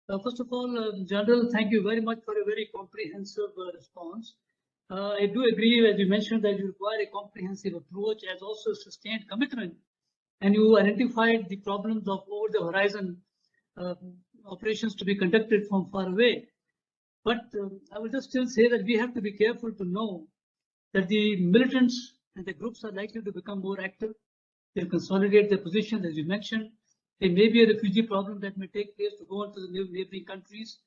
First of all, General, thank you very much for a very comprehensive response. I do agree, as you mentioned, that you require a comprehensive approach as also a sustained commitment. And you identified the problems of over the horizon operations to be conducted from far away. But I will just still say that we have to be careful to know that the militants and the groups are likely to become more active. They'll consolidate their positions, as you mentioned. There may be a refugee problem that may take place to go on to the neighboring countries.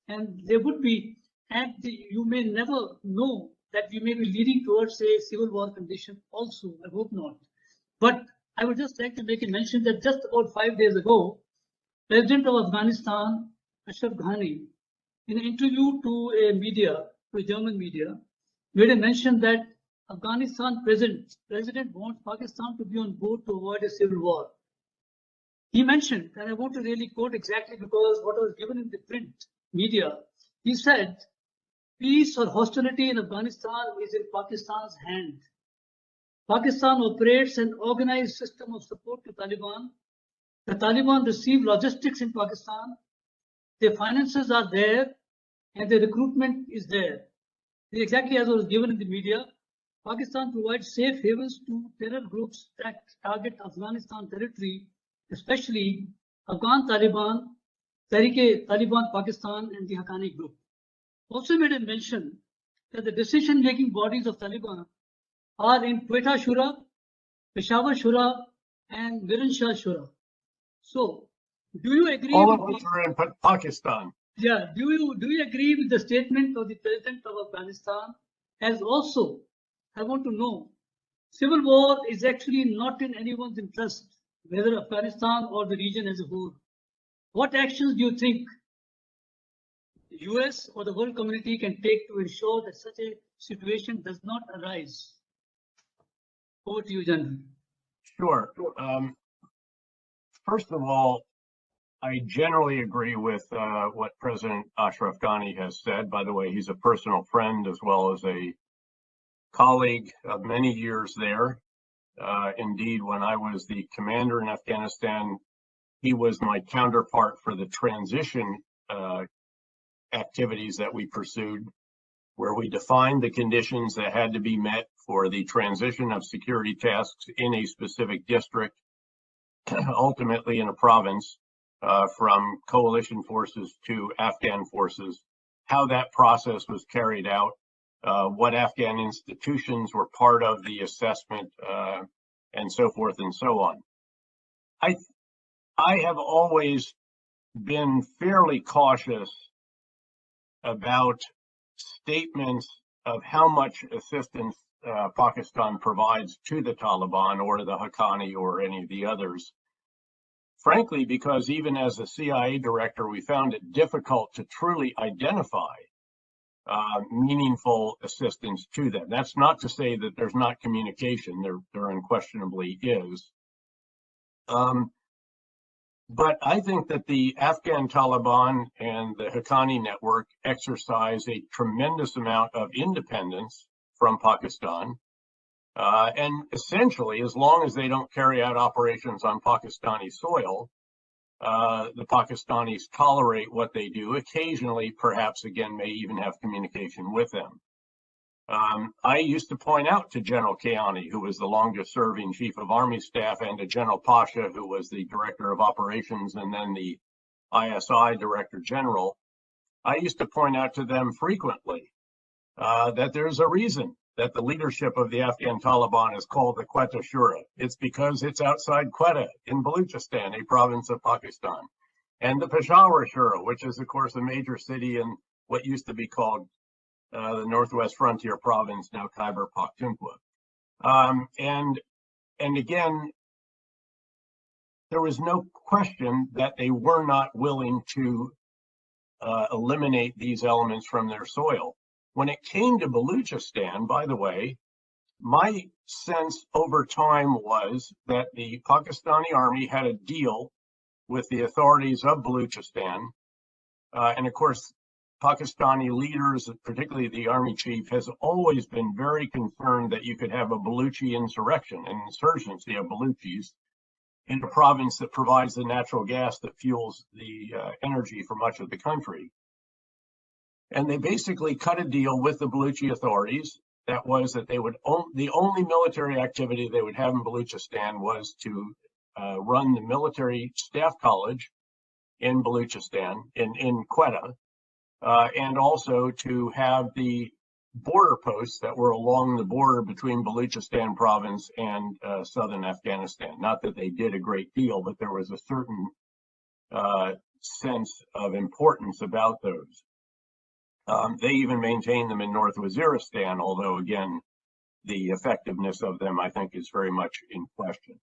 And there would be, and you may never know that we may be leading towards a civil war condition also. I hope not. But I would just like to make a mention that just about 5 days ago, President of Afghanistan, Ashraf Ghani, in an interview to a German media, made a mention that Afghanistan president wants Pakistan to be on board to avoid a civil war. He mentioned, and I want to really quote exactly because what was given in the print media, he said, peace or hostility in Afghanistan is in Pakistan's hand. Pakistan operates an organized system of support to Taliban. The Taliban receive logistics in Pakistan. Their finances are there and the recruitment is there. Exactly as was given in the media, Pakistan provides safe havens to terror groups that target Afghanistan territory, especially Afghan Taliban, Tehrik-e-Taliban Pakistan, and the Haqqani group. Also made a mention that the decision-making bodies of Taliban are in Quetta Shura, Peshawar Shura, and Miran Shah Shura. So, do you agree? All of which are in Pakistan. Yeah. Do you agree with the statement of the president of Afghanistan? As also, I want to know, civil war is actually not in anyone's interest, whether Afghanistan or the region as a whole. What actions do you think the US or the world community can take to ensure that such a situation does not arise? Over to you, General. Sure. First of all, I generally agree with what President Ashraf Ghani has said. By the way, he's a personal friend as well as a colleague of many years there. Indeed, when I was the commander in Afghanistan, he was my counterpart for the transition activities that we pursued, where we defined the conditions that had to be met for the transition of security tasks in a specific district, ultimately in a province, from coalition forces to Afghan forces, how that process was carried out, what Afghan institutions were part of the assessment, and so forth and so on. I have always been fairly cautious about statements of how much assistance Pakistan provides to the Taliban or the Haqqani or any of the others. Frankly, because even as a CIA director, we found it difficult to truly identify meaningful assistance to them. That's not to say that there's not communication. There unquestionably is. But I think that the Afghan Taliban and the Haqqani network exercise a tremendous amount of independence from Pakistan. And essentially, as long as they don't carry out operations on Pakistani soil, the Pakistanis tolerate what they do. Occasionally, perhaps again, may even have communication with them. I used to point out to General Kayani, who was the longest serving chief of army staff, and to General Pasha, who was the director of operations and then the ISI director general, I used to point out to them frequently that there's a reason that the leadership of the Afghan Taliban is called the Quetta Shura. It's because it's outside Quetta in Balochistan, a province of Pakistan. And the Peshawar Shura, which is, of course, a major city in what used to be called the Northwest Frontier Province, now Khyber Pakhtunkhwa. And again, there was no question that they were not willing to eliminate these elements from their soil. When it came to Balochistan, by the way, my sense over time was that the Pakistani army had a deal with the authorities of Balochistan. And of course, Pakistani leaders, particularly the army chief, has always been very concerned that you could have a Baluchi insurrection, an insurgency of Baluchis. in a province that provides the natural gas that fuels the energy for much of the country. And they basically cut a deal with the Baluchi authorities. That was that they would the only military activity they would have in Baluchistan was to run the military staff college in Baluchistan, in Quetta, and also to have the border posts that were along the border between Baluchistan province and southern Afghanistan. Not that they did a great deal, but there was a certain sense of importance about those. They even maintained them in North Waziristan, although again, the effectiveness of them, I think, is very much in question.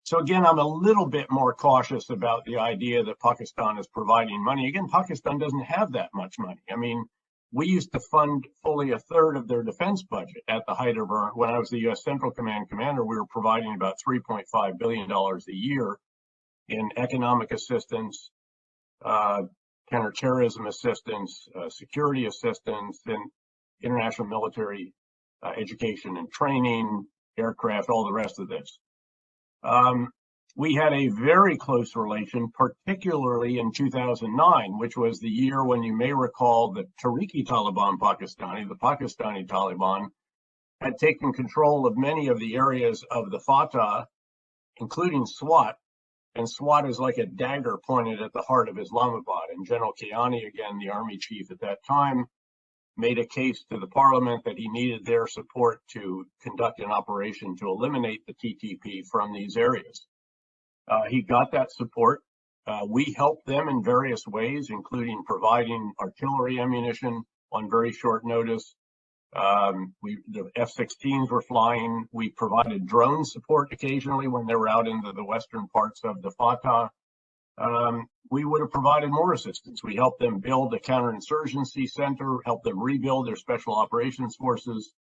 So again, I'm a little bit more cautious about the idea that Pakistan is providing money. Again, Pakistan doesn't have that much money. I mean, we used to fund fully a third of their defense budget at the height of our, when I was the U.S. Central Command commander, we were providing about $3.5 billion a year in economic assistance, counterterrorism assistance, security assistance, and international military education and training, aircraft, all the rest of this. We had a very close relation, particularly in 2009, which was the year when you may recall the Tehrik-i Taliban Pakistani, the Pakistani Taliban, had taken control of many of the areas of the Fatah, including Swat. And Swat is like a dagger pointed at the heart of Islamabad. And General Kiani, again, the army chief at that time, made a case to the parliament that he needed their support to conduct an operation to eliminate the TTP from these areas. He got that support. We helped them in various ways, including providing artillery ammunition on very short notice. The F-16s were flying. We provided drone support occasionally when they were out into the western parts of the Fatah. We would have provided more assistance. We helped them build a counterinsurgency center, helped them rebuild their special operations forces.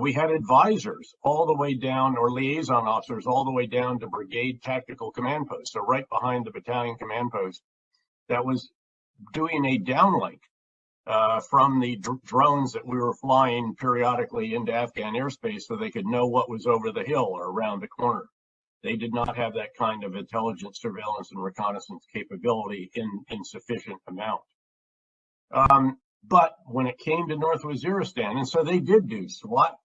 We had advisors all the way down, or liaison officers all the way down to brigade tactical command post, so right behind the battalion command post, that was doing a downlink from the drones that we were flying periodically into Afghan airspace so they could know what was over the hill or around the corner. They did not have that kind of intelligence, surveillance, and reconnaissance capability in sufficient amount. But when it came to North Waziristan, and so they did do SWAT,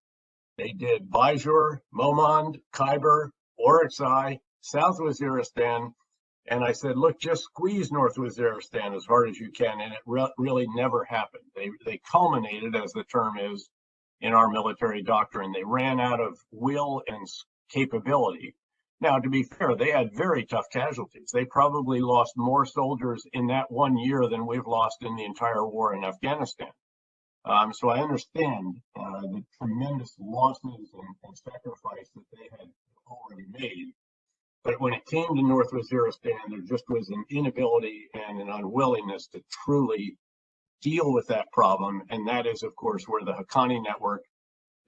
they did Bajur, Momand, Khyber, Orakzai, South Waziristan, and I said, look, just squeeze North Waziristan as hard as you can, and it really never happened. They culminated, as the term is, in our military doctrine. They ran out of will and capability. Now, to be fair, they had very tough casualties. They probably lost more soldiers in that 1 year than we've lost in the entire war in Afghanistan. So I understand the tremendous losses and sacrifice that they had already made. But when it came to North Waziristan, there just was an inability and an unwillingness to truly deal with that problem. And that is, of course, where the Haqqani network,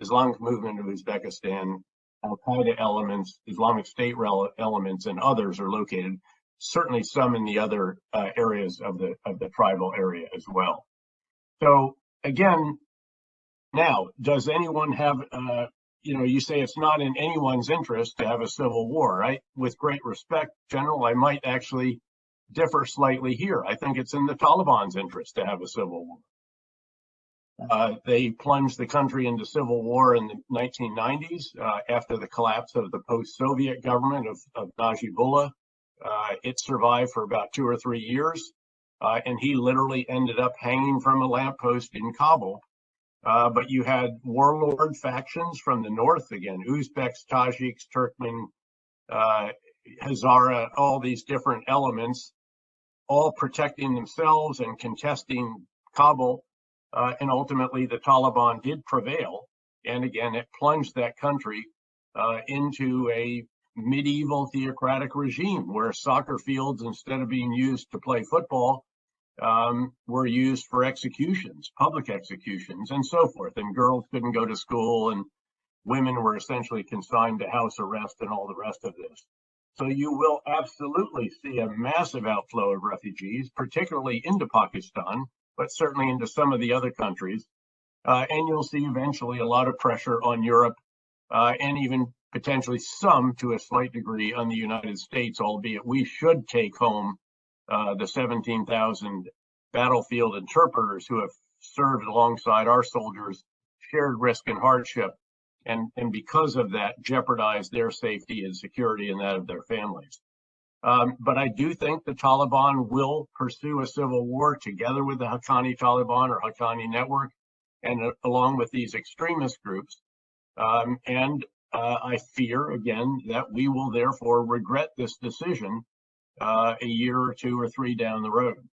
Islamic movement of Uzbekistan, Al-Qaeda elements, Islamic State elements, and others are located. Certainly some in the other areas of the tribal area as well. So again, now, does anyone have, you say it's not in anyone's interest to have a civil war, right? With great respect, General, I might actually differ slightly here. I think it's in the Taliban's interest to have a civil war. They plunged the country into civil war in the 1990s after the collapse of the post-Soviet government of Najibullah. It survived for about 2 or 3 years, and he literally ended up hanging from a lamppost in Kabul. But you had warlord factions from the north, again, Uzbeks, Tajiks, Turkmen, Hazara, all these different elements, all protecting themselves and contesting Kabul. And ultimately, the Taliban did prevail. And again, it plunged that country into a medieval theocratic regime where soccer fields, instead of being used to play football, were used for executions, public executions, and so forth. And girls couldn't go to school, and women were essentially consigned to house arrest and all the rest of this. So you will absolutely see a massive outflow of refugees, particularly into Pakistan, but certainly into some of the other countries. And you'll see eventually a lot of pressure on Europe and even potentially some to a slight degree on the United States, albeit we should take home the 17,000 battlefield interpreters who have served alongside our soldiers, shared risk and hardship, and because of that, jeopardized their safety and security and that of their families. But I do think the Taliban will pursue a civil war together with the Haqqani Taliban or Haqqani network, and along with these extremist groups. I fear, again, that we will therefore regret this decision a year or two or three down the road.